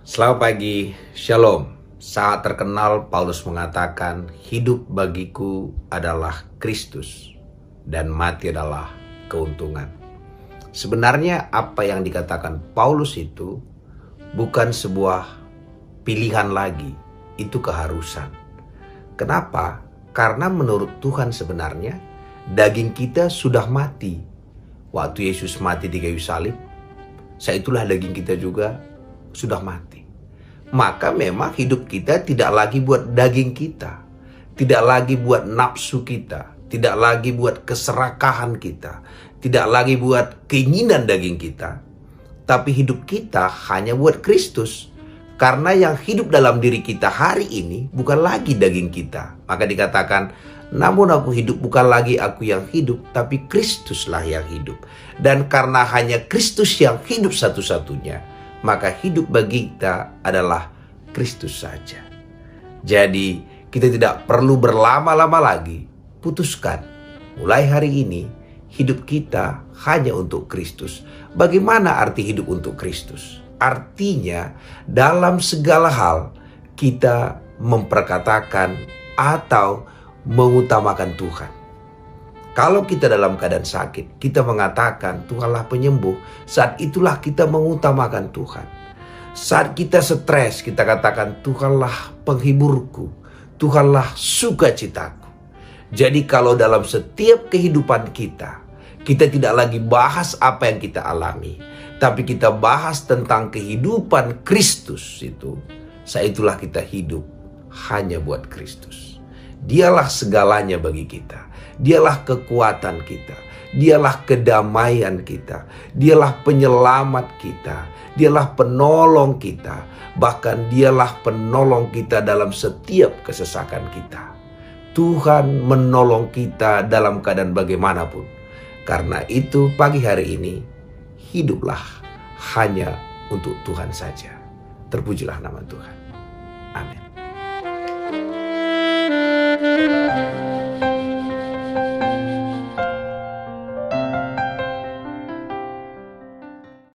Selamat pagi, Shalom. Saat terkenal Paulus mengatakan, hidup bagiku adalah Kristus dan mati adalah keuntungan. Sebenarnya apa yang dikatakan Paulus itu bukan sebuah pilihan lagi, itu keharusan. Kenapa? Karena menurut Tuhan sebenarnya daging kita sudah mati. Waktu Yesus mati di kayu salib, saitulah daging kita juga sudah mati. Maka memang hidup kita tidak lagi buat daging kita, tidak lagi buat nafsu kita, tidak lagi buat keserakahan kita, tidak lagi buat keinginan daging kita, tapi hidup kita hanya buat Kristus. Karena yang hidup dalam diri kita hari ini bukan lagi daging kita. Maka dikatakan, namun aku hidup bukan lagi aku yang hidup, tapi Kristuslah yang hidup. Dan karena hanya Kristus yang hidup satu-satunya, maka hidup bagi kita adalah Kristus saja. Jadi kita tidak perlu berlama-lama lagi. Putuskan, mulai hari ini hidup kita hanya untuk Kristus. Bagaimana arti hidup untuk Kristus? Artinya dalam segala hal kita memperkatakan atau mengutamakan Tuhan. Kalau kita dalam keadaan sakit, kita mengatakan Tuhanlah penyembuh. Saat itulah kita mengutamakan Tuhan. Saat kita stres, kita katakan Tuhanlah penghiburku, Tuhanlah sukacitaku. Jadi kalau dalam setiap kehidupan kita tidak lagi bahas apa yang kita alami, tapi kita bahas tentang kehidupan Kristus itu, saat itulah kita hidup hanya buat Kristus. Dialah segalanya bagi kita. Dialah kekuatan kita. Dialah kedamaian kita. Dialah penyelamat kita. Dialah penolong kita. Bahkan dialah penolong kita dalam setiap kesesakan kita. Tuhan menolong kita dalam keadaan bagaimanapun. Karena itu pagi hari ini, hiduplah hanya untuk Tuhan saja. Terpujilah nama Tuhan.